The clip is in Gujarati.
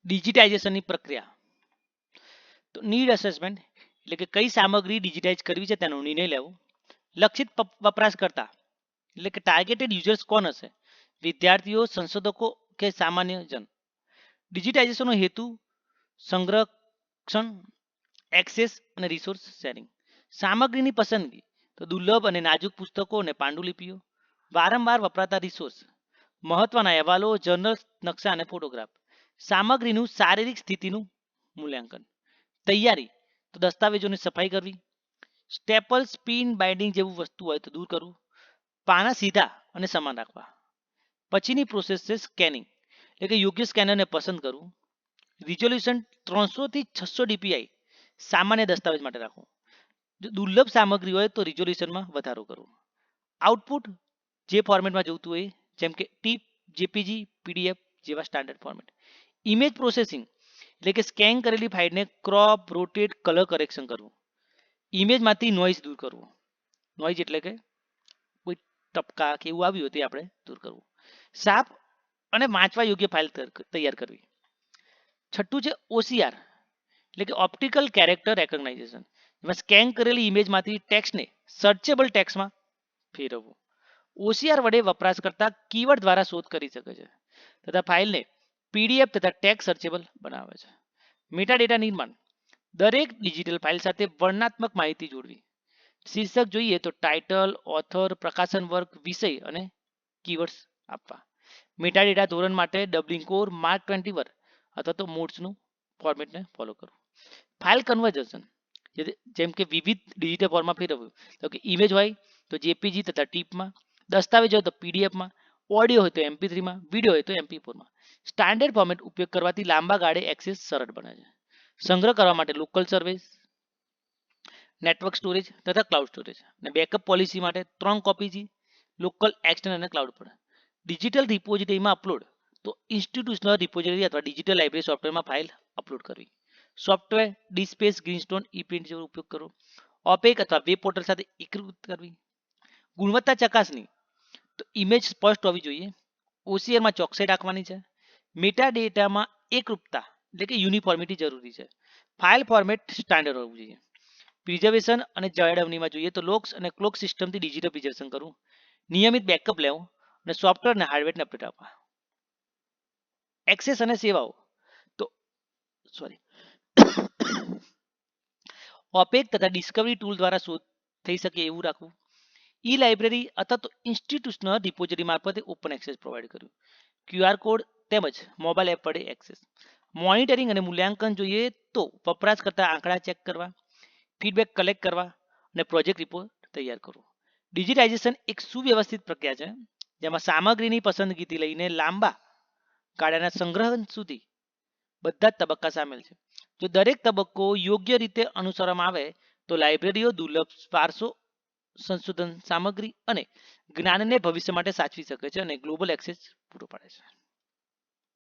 ડિજિટાઇઝેશનની પ્રક્રિયા. તો નીડ અસેસમેન્ટ એટલે કે કઈ સામગ્રી ડિજિટાઇઝ કરવી છે તેનો નિર્ણય લેવો. લક્ષિત વપરાશકર્તા એટલે કે ટાર્ગેટેડ યુઝર્સ કોણ હશે? વિદ્યાર્થીઓ, સંશોધકો કે સામાન્ય જન. ડિજિટાઇઝેશનનો હેતુ સંરક્ષણ, એક્સેસ અને રિસોર્સ શેરિંગ. સામગ્રીની પસંદગી તો દુર્લભ અને નાજુક પુસ્તકો અને પાંડુલિપિઓ. વારંવાર વપરાતા રિસોર્સ, મહત્વના અહેવાલો, જર્નલ્સ, નકશા અને ફોટોગ્રાફ. સામગ્રીનું શારીરિક સ્થિતિનું મૂલ્યાંકન. તૈયારી તો દસ્તાવેજોની સફાઈ કરવી, સ્ટેપલ, સ્પિન, બાઇન્ડિંગ જેવું વસ્તુ હોય તો દૂર કરવું, પાના સીધા અને સમાન રાખવા. પછીની પ્રોસેસ છે સ્કેનિંગ એટલે કે યોગ્ય સ્કેનરને પસંદ કરવું. રિઝોલ્યુશન 300 થી 600 DPI સામાન્ય દસ્તાવેજ માટે રાખવું. જો દુર્લભ સામગ્રી હોય તો રિઝોલ્યુશનમાં વધારો કરવો. આઉટપુટ જે ફોર્મેટમાં જોઈતું હોય જેમ કે ટીપ, જેપીજી, પીડીએફ જેવા સ્ટાન્ડર્ડ ફોર્મેટ. ઇમેજ પ્રોસેસિંગ એટલે કે સ્કેન કરેલી ફાઇલને ક્રોપ, રોટેટ, કલર કરેક્શન કરવું. ઇમેજમાંથી નોઇઝ દૂર કરવો. નોઇઝ એટલે કે કોઈ ટપકા કે એવું આવ્યું હોય તે આપણે દૂર કરવું. સાફ અને વાંચવા યોગ્ય ફાઇલ તૈયાર કરવી. છઠ્ઠું છે OCR એટલે કે ઓપ્ટિકલ કેરેક્ટર રેકોગ્નાઇઝેશન. એમાં સ્કેન કરેલી ઇમેજમાંથી ટેક્સ્ટને સર્ચેબલ ટેક્સ્ટમાં ફેરવવું. OCR વડે વપરાશકર્તા કીવર્ડ દ્વારા શોધ કરી શકે છે તથા ફાઇલને પીડીએફ તથા ટેક્સ્ટ સર્ચેબલ બનાવે છે. મેટાડેટા નિર્માણ દરેક ડિજિટલ ફાઇલ સાથે વર્ણનાત્મક માહિતી જોડવી. શીર્ષક જોઈએ તો ટાઇટલ, ઓથર, પ્રકાશન વર્ગ, વિષય અને કીવર્ડ્સ આપવા. મેટાડેટા ધોરણ માટે ડબલિંગ કોર, માર્ક 21 અથવા તો મોડ્સનું ફોર્મેટને ફોલો કરવું. ફાઇલ કન્વર્ઝન જેમ કે વિવિધ ડિજિટલ ફોર્મમાં ફેરવવું. તો કે ઇમેજ હોય તો જેપીજી તથા ટીપમાં, દસ્તાવેજ હોય તો પીડીએફમાં, ઓડિયો હોય તો MP3માં, વિડીયો હોય તો MP4માં. સ્ટાન્ડર્ડ ફોર્મેટ ઉપયોગ કરવાથી લાંબા ગાળે એક્સેસ સરળ બને છે. સંગ્રહ કરવા માટે લોકલ સર્વિસ, નેટવર્ક સ્ટોરેજ તથા ક્લાઉડ સ્ટોરેજ. અને બેકઅપ પોલિસી માટે 3 કોપી લોકલ, એક્સટર્નલ અને ક્લાઉડ પર. ડિજિટલ રિપોઝિટરીમાં અપલોડ તો ઇન્સ્ટિટ્યુશનલ રિપોઝિટરી અથવા ડિજિટલ લાઇબ્રેરી સોફ્ટવેરમાં ફાઇલ અપલોડ કરવી. સોફ્ટવેર ડીસ્પેસ, ગ્રીનસ્ટોન, ઇપ્રિન્ટ જેવો ઉપયોગ કરવો. ઓપેક અથવા વેબ પોર્ટલ સાથે એકીકૃત કરવી. ગુણવત્તા ચકાસણી તો ઇમેજ સ્પષ્ટ હોવી જોઈએ. OCRમાં ચોકસાઈ રાખવાની છે. મેટાડેટામાં એકરૂપતા એટલે કે યુનિફોર્મિટી જરૂરી છે. ફાઇલ ફોર્મેટ સ્ટાન્ડર્ડ હોવું જોઈએ. પ્રિઝર્વેશન અને જાળવણીમાં જોઈએ તો લોક્સ અને ક્લોક સિસ્ટમથી ડિજિટલ પ્રિઝર્વેશન કરવું. નિયમિત બેકઅપ લેવું અને સોફ્ટવેર અને હાર્ડવેરને અપડેટ આપવા. એક્સેસ અને સેવાઓ તો ઓપેક તથા ડિસ્કવરી ટૂલ દ્વારા શોધ થઈ શકે એવું રાખવું. ઈ લાઇબ્રેરી અથવા તો ઇન્સ્ટિટ્યુશનલ રિપોઝિટરી મારફતે ઓપન એક્સેસ પ્રોવાઈડ કર્યું. QR કોડ તેમજ મોબાઈલ એપ વડે એક્સેસ. મોનિટરિંગ અને મૂલ્યાંકન જોઈએ તો વપરાશકર્તા આંકડા ચેક કરવા, ફીડબેક કલેક્ટ કરવા અને પ્રોજેક્ટ રિપોર્ટ તૈયાર કરવો. ડિજિટાઇઝેશન એક સુવ્યવસ્થિત પ્રક્રિયા છે જેમાં સામગ્રીની પસંદગીથી લઈને લાંબા ગાળાના સંગ્રહ સુધી બધા જ તબક્કા સામેલ છે. જો દરેક તબક્કો યોગ્ય રીતે અનુસરવામાં આવે તો લાઇબ્રેરીઓ દુર્લભ વારસો, સંશોધન સામગ્રી અને જ્ઞાનને ભવિષ્ય માટે સાચવી શકે છે અને ગ્લોબલ એક્સેસ પૂરો પાડે છે.